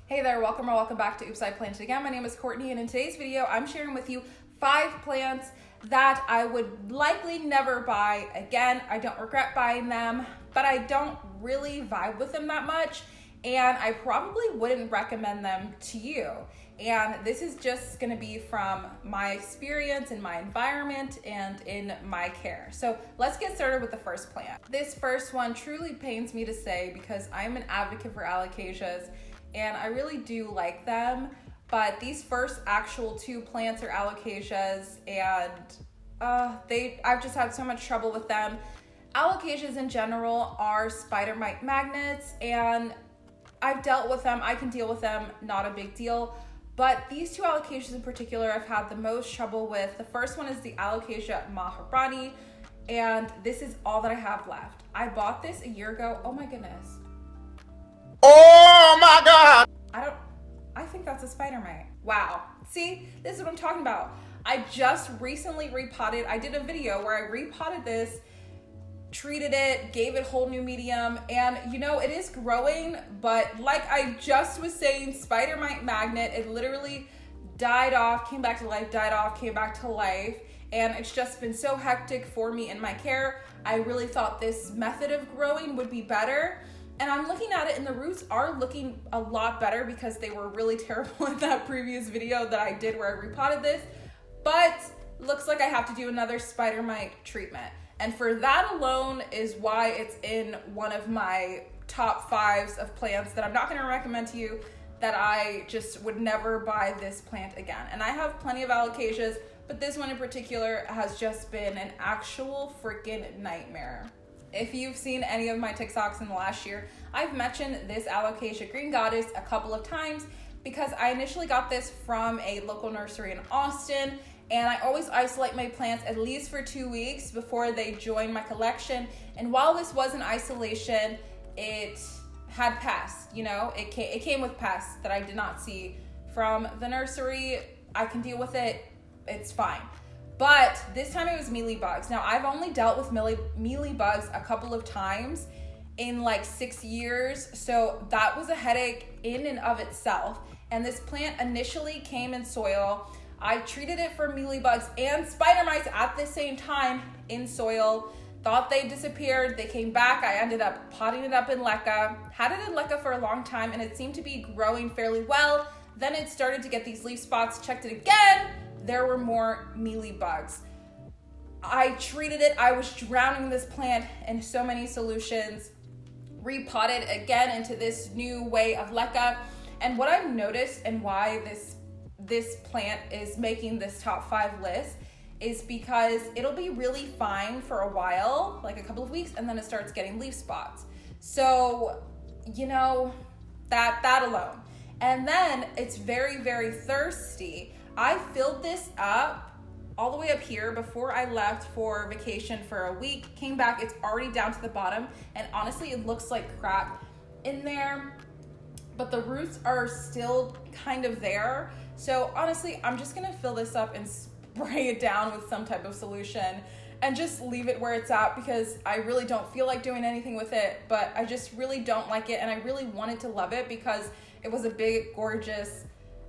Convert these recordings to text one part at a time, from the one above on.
Hey there, welcome or welcome back to Oops, I Planted Again. My name is Courtney, and in today's video, I'm sharing with you 5 plants that I would likely never buy again. I don't regret buying them, but I don't really vibe with them that much, and I probably wouldn't recommend them to you. And this is just gonna be from my experience in my environment and in my care. So let's get started with the first plant. This first one truly pains me to say because I'm an advocate for alocasias and I really do like them, but these first actual 2 plants are alocasias, and I've just had so much trouble with them. Alocasias in general are spider mite magnets, and I've dealt with them, I can deal with them, not a big deal. But these 2 alocasias in particular I've had the most trouble with. The first one is the Alocasia Maharani, and this is all that I have left. I bought this a year ago. Oh my goodness. Oh my God! I think that's a spider mite. Wow. See, this is what I'm talking about. I just recently repotted. I did a video where I repotted this, treated it, gave it whole new medium, and you know, it is growing, but like I just was saying, spider mite magnet, it literally died off, came back to life, died off, came back to life, and it's just been so hectic for me in my care. I really thought this method of growing would be better. And I'm looking at it and the roots are looking a lot better because they were really terrible in that previous video that I did where I repotted this. But looks like I have to do another spider mite treatment. And for that alone is why it's in one of my top 5s of plants that I'm not gonna recommend to you, that I just would never buy this plant again. And I have plenty of alocasias, but this one in particular has just been an actual freaking nightmare. If you've seen any of my TikToks in the last year, I've mentioned this Alocasia Green Goddess a couple of times because I initially got this from a local nursery in Austin, and I always isolate my plants at least for 2 weeks before they join my collection. And while this was in isolation, it had pests, you know, it came with pests that I did not see from the nursery. I can deal with it, it's fine. But this time it was mealybugs. Now I've only dealt with mealybugs a couple of times in like 6 years, so that was a headache in and of itself. And this plant initially came in soil. I treated it for mealybugs and spider mites at the same time in soil. Thought they disappeared, they came back. I ended up potting it up in leca. Had it in leca for a long time and it seemed to be growing fairly well. Then it started to get these leaf spots, checked it again. There were more mealybugs. I treated it, I was drowning this plant in so many solutions, repotted again into this new way of leca. And what I've noticed and why this plant is making this top 5 list is because it'll be really fine for a while, like a couple of weeks, and then it starts getting leaf spots. So, you know, that alone. And then it's very, very thirsty. I filled this up all the way up here before I left for vacation for a week. Came back, it's already down to the bottom, and honestly, it looks like crap in there, but the roots are still kind of there. So honestly, I'm just gonna fill this up and spray it down with some type of solution and just leave it where it's at because I really don't feel like doing anything with it, but I just really don't like it, and I really wanted to love it because it was a big, gorgeous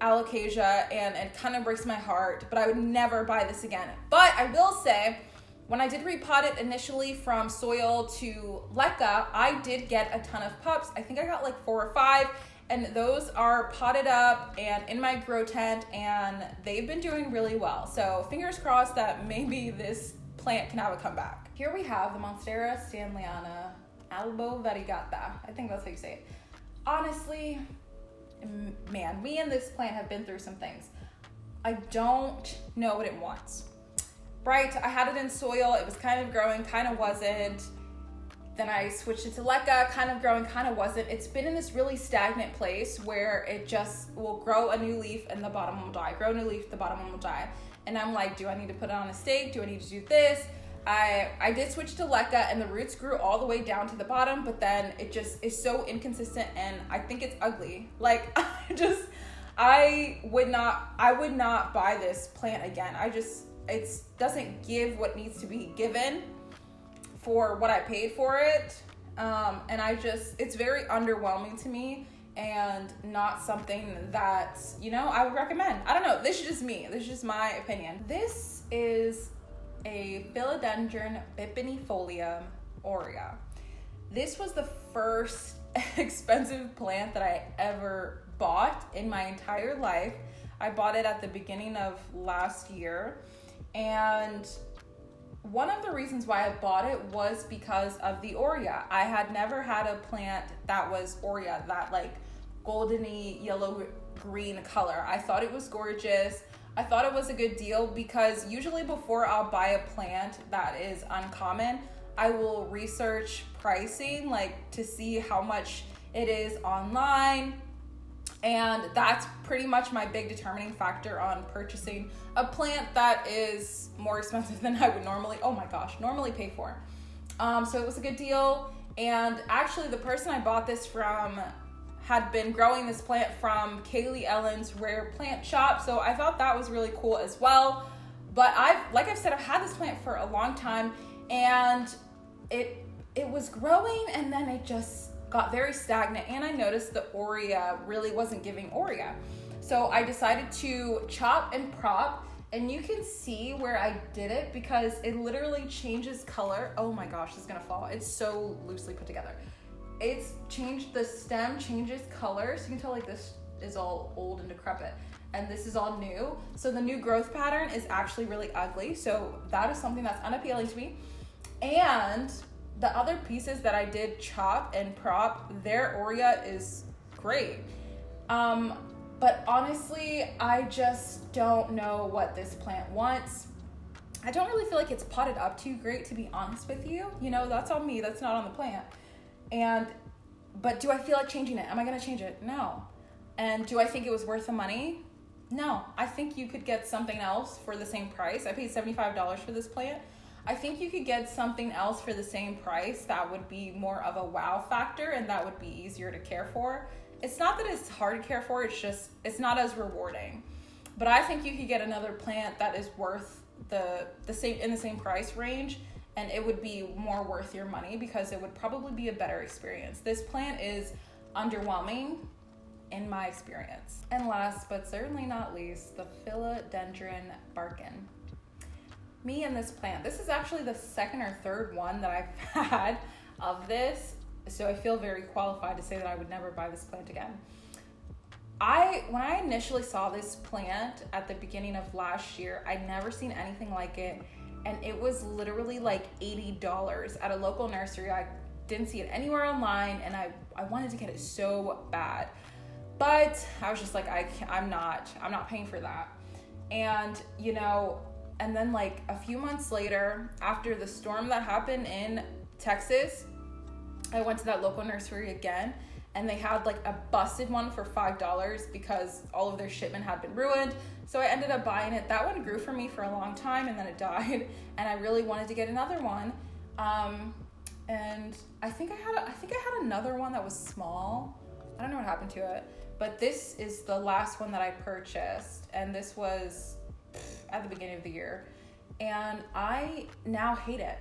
alocasia, and it kind of breaks my heart, but I would never buy this again. But I will say, when I did repot it initially from soil to leca, I did get a ton of pups. I think I got like 4 or 5, and those are potted up and in my grow tent, and they've been doing really well. So fingers crossed that maybe this plant can have a comeback. Here we have the Monstera stanleyana albo variegata. I think that's how you say it. Honestly, man, me and this plant have been through some things. I don't know what it wants. Right, I had it in soil, it was kind of growing, kind of wasn't. Then I switched it to leca, kind of growing, kind of wasn't. It's been in this really stagnant place where it just will grow a new leaf and the bottom will die, grow a new leaf, the bottom one will die. And I'm like, do I need to put it on a stake? Do I need to do this? I did switch to leca and the roots grew all the way down to the bottom, but then it just is so inconsistent and I think it's ugly. Like I would not buy this plant again. It doesn't give what needs to be given for what I paid for it. And it's very underwhelming to me. and not something that, I would recommend. I don't know. This is just me. This is just my opinion. This is a Philodendron bipinifolium aurea. This was the first expensive plant that I ever bought in my entire life. I bought it at the beginning of last year, and one of the reasons why I bought it was because of the aurea. I had never had a plant that was aurea, that like goldeny yellow green color. I thought it was gorgeous. I thought it was a good deal because usually before I'll buy a plant that is uncommon, I will research pricing, like to see how much it is online. And that's pretty much my big determining factor on purchasing a plant that is more expensive than I would normally pay for. So it was a good deal. And actually the person I bought this from had been growing this plant from Kaylee Ellen's Rare Plant Shop. So I thought that was really cool as well. But like I've said, I've had this plant for a long time, and it was growing, and then it just got very stagnant, and I noticed the aurea really wasn't giving aurea. So I decided to chop and prop, and you can see where I did it because it literally changes color. Oh my gosh, this is gonna fall. It's so loosely put together. It's changed, the stem changes color, so you can tell like this is all old and decrepit, and this is all new. So the new growth pattern is actually really ugly. So that is something that's unappealing to me. And the other pieces that I did chop and prop, their aurea is great. But honestly, I just don't know what this plant wants. I don't really feel like it's potted up too great, to be honest with you. That's on me, that's not on the plant. But do I feel like changing it? Am I gonna change it? No. And do I think it was worth the money? No. I think you could get something else for the same price. I paid $75 for this plant. I think you could get something else for the same price that would be more of a wow factor, and that would be easier to care for. It's not that it's hard to care for, it's not as rewarding. But I think you could get another plant that is worth the same, in the same price range, and it would be more worth your money because it would probably be a better experience. This plant is underwhelming in my experience. And last but certainly not least, the Philodendron Barkin. Me and this plant. This is actually the second or third one that I've had of this, so I feel very qualified to say that I would never buy this plant again. When I initially saw this plant at the beginning of last year, I'd never seen anything like it, and it was literally like $80 at a local nursery. I didn't see it anywhere online, and I wanted to get it so bad, but I was just like, I'm not paying for that. And and then like a few months later, after the storm that happened in Texas, I went to that local nursery again, and they had like a busted one for $5 because all of their shipment had been ruined. So I ended up buying it. That one grew for me for a long time, and then it died, and I really wanted to get another one. And I think I had another one that was small. I don't know what happened to it, but this is the last one that I purchased, and this was at the beginning of the year, and I now hate it.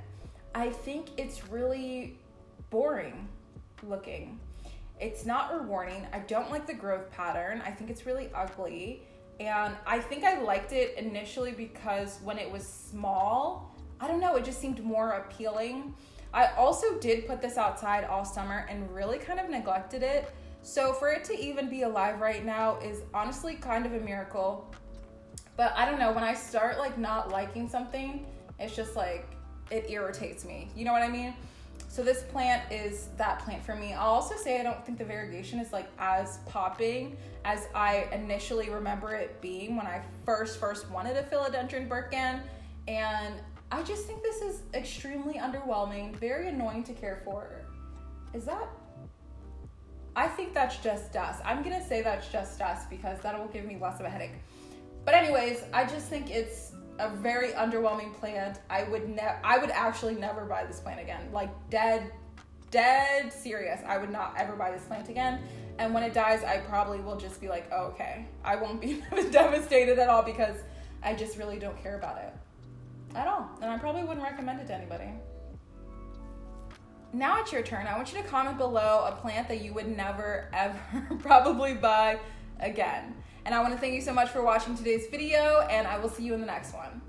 I think it's really boring looking. It's not rewarding. I don't like the growth pattern. I think it's really ugly, and I think I liked it initially because when it was small, I don't know, it just seemed more appealing. I also did put this outside all summer and really kind of neglected it, so for it to even be alive right now is honestly kind of a miracle. But I don't know, when I start like not liking something, it's just like, it irritates me. You know what I mean? So this plant is that plant for me. I'll also say I don't think the variegation is like as popping as I initially remember it being when I first wanted a Philodendron Birkin. And I just think this is extremely underwhelming, very annoying to care for. I think that's just dust. I'm gonna say that's just dust because that will give me less of a headache. But anyways, I just think it's a very underwhelming plant. I would actually never buy this plant again. Like dead serious. I would not ever buy this plant again. And when it dies, I probably will just be like, oh, okay. I won't be devastated at all because I just really don't care about it at all. And I probably wouldn't recommend it to anybody. now it's your turn. I want you to comment below a plant that you would never, ever probably buy again. And I want to thank you so much for watching today's video, and I will see you in the next one.